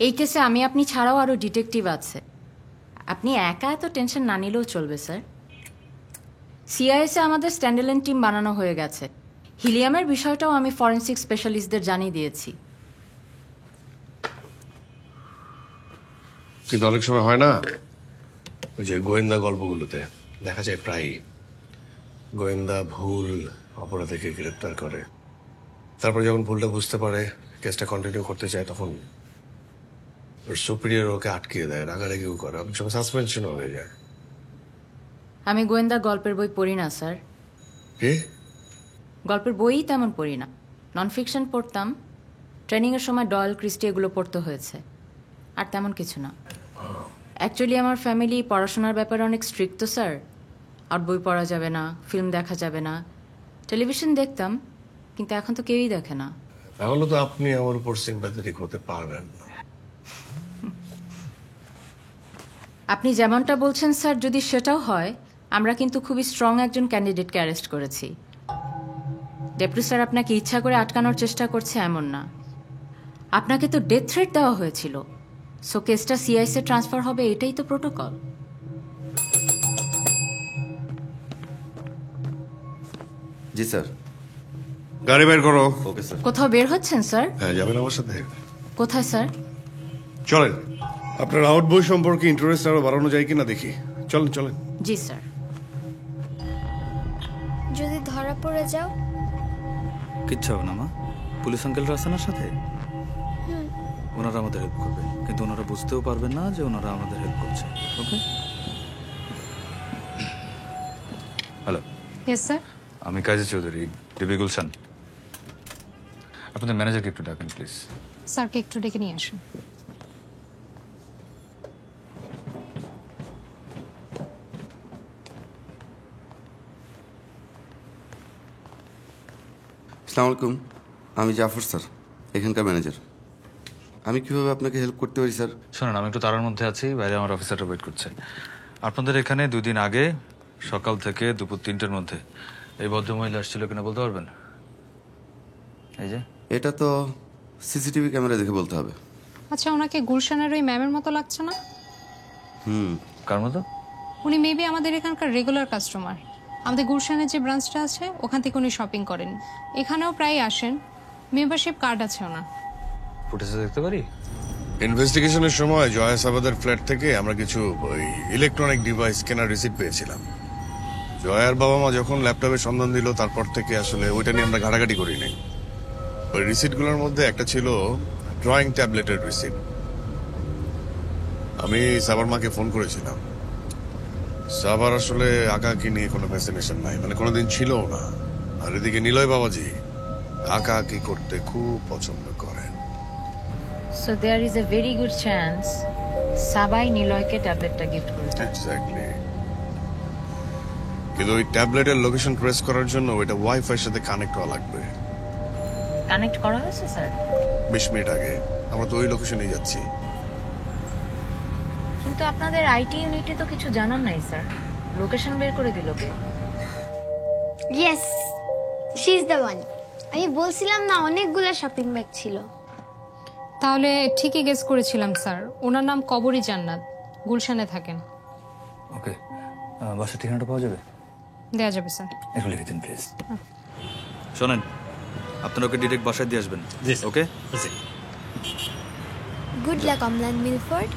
এই কেসে আমি আপনি ছাড়াও আরও ডিটেকটিভ আছে। আপনি একা এত টেনশন না নিলেও চলবে স্যার। সিআইএসে আমাদের স্ট্যান্ডার্ড টিম বানানো হয়ে গেছে। হিলিয়ামের বিষয়টাও আমি ফরেনসিক স্পেশালিস্টদের জানিয়ে দিয়েছি। কিন্তু অনেক সময় হয় না, ওই যে গোয়েন্দা গল্পগুলোতে দেখা যায় প্রায় গোয়েন্দা ভুল অপরাধীকে গ্রেপ্তার করে, তারপর যখন ভুলটা বুঝতে পারে, কেসটা কন্টিনিউ করতে চায়, তখন ওর সুপিরিয়র ওকে আটকিয়ে দেয়, রাগারাগিও করে, অনেক সময় সাসপেনশনও হয়ে যায়। আমি গোয়েন্দা গল্পের বই পড়ি না স্যার। কি? গল্পের বইই তেমন পড়ি না, নন ফিকশন পড়তাম। ট্রেনিংয়ের সময় ডয়েল ক্রিস্টি এগুলো পড়তে হয়েছে, আর তেমন কিছু না। অ্যাকচুয়ালি আমার ফ্যামিলি পড়াশোনার ব্যাপারে অনেক স্ট্রিক্ট তো স্যার। আর বই পড়া যাবে না, ফিল্ম দেখা যাবে না। টেলিভিশন দেখতাম, কিন্তু এখন তো কেউই দেখে না। তাহলে তো আপনি আমার উপর সিম্প্যাথেটিক হতে পারবেন না। আপনি যেমনটা বলছেন স্যার, যদি সেটাও হয়, আমরা কিন্তু খুবই স্ট্রং একজন ক্যান্ডিডেটকে অ্যারেস্ট করেছি। ডেপুটি স্যার আপনাকে ইচ্ছা করে আটকানোর চেষ্টা করছে এমন না। আপনাকে তো ডেথ থ্রেট দেওয়া হয়েছিল, সো কেসটা সিআইএসএ ট্রান্সফার হবে, এটাই তো প্রোটোকল। জি স্যার। গাড়ি বের করো। Okay sir. কোথাও বের হচ্ছেন স্যার? হ্যাঁ, যাবেন আমার সাথে? কোথায় স্যার? চলেন, আপনার আউট বই সম্পর্কে ইন্টারেস্ট আরো বাড়ানো যায় কিনা দেখি। চলেন চলেন। জি স্যার। যদি ধরা পড়ে যাও? কিচ্ছু হবে না মা, পুলিশ আঙ্কেলরা আছে না সাথে, ওনারা আমাদের হেল্প করবে, কিন্তু ওনারা বুঝতেও পারবেন না যে ওনারা আমাদের হেল্প করছে। ওকে? Hello, yes sir. আমি কাজী চৌধুরী, ডিবি গুলশান। আপনাদের ম্যানেজারকে একটু ডাকেন প্লিজ। স্যারকে একটু ডেকে নিয়ে আসুন। আসসালামু আলাইকুম, আমি জাফর স্যার, এখানকার ম্যানেজার। আমি কিভাবে আপনাকে হেল্প করতে পারি স্যার? শোনেন, আমি একটু তাড়ার মধ্যে আছি, বাইরে আমার অফিসারটা ওয়েট করছে। আপনাদের এখানে 2 দিন আগে সকাল থেকে দুপুর 3টের মধ্যে এই ভদ্রমহিলা আসছিল কিনা বলতে পারবেন? এই যে এটা তো সিসিটিভি ক্যামেরা দেখে বলতে হবে। আচ্ছা, ওনাকে গুলশানের ওই ম্যামের মতো লাগছে না? কার মতো? উনি মেবি আমাদের এখানকার রেগুলার কাস্টমার। আমাদের গুলশানের যে ব্রাঞ্চটা আছে ওখান থেকে উনি শপিং করেন, এখানেও প্রায় আসেন। মেম্বারশিপ কার্ড আছে ওনার। ফুটেজে দেখতে পারি? ইনভেস্টিগেশনের সময় জয়াসাবাদের ফ্ল্যাট থেকে আমরা কিছু ওই ইলেকট্রনিক ডিভাইস কেনার রিসিপ্ট পেয়েছিলাম। জয়ার বাবা মা যখন ল্যাপটপের সন্ধান দিল, তারপর থেকে আসলে ওইটা নিয়ে আমরা ঘাটাঘাটি করি নাই। ওই রিসিপ্টগুলোর মধ্যে একটা ছিল ড্রয়িং ট্যাবলেটের রিসিপ্ট। আমি সাবার মাকে ফোন করেছিলাম। সাবার আসলে আঁকাআঁকি নিয়ে কোনো ফ্যাসিনেশন নাই, মানে কোনোদিন ছিলও না। আর এদিকে নিলয় বাবাজি আঁকাআঁকি করতে খুব পছন্দ করেন। So there is a very good chance সাবাই নিলয়কে ট্যাবলেটটা গিফট করেছে। এক্স্যাক্টলি। কিন্তু ওই ট্যাবলেটের লোকেশন ট্রেস করার জন্য ওইটা ওয়াইফাই সাথে কানেক্ট হওয়া লাগবে। কানেক্ট করা হয়েছে স্যার? 20 মিনিট আগে আমরা তো ওই লোকেশনেই যাচ্ছি। কিন্তু আপনাদের আইটি ইউনিটে তো কিছু জানান নাই স্যার, লোকেশন বের করে দিল কে? Yes, she is the one. আমি বলছিলাম না, অনেকগুলো শপিং ব্যাগ ছিল। তাহলে ঠিকই গেস করেছিলাম স্যার, ওনার নাম কবরী জান্নাত, গুলশানে থাকেন। ওকে, বাসার ঠিকানাটা পাওয়া যাবে? দেয়া যাবে স্যার। একটু লিখে দিন প্লিজ। শোনেন, আপনারা ওকে ডিরেক্ট বাসায় দিয়ে আসবেন। Okay? Good luck Amlan Milford.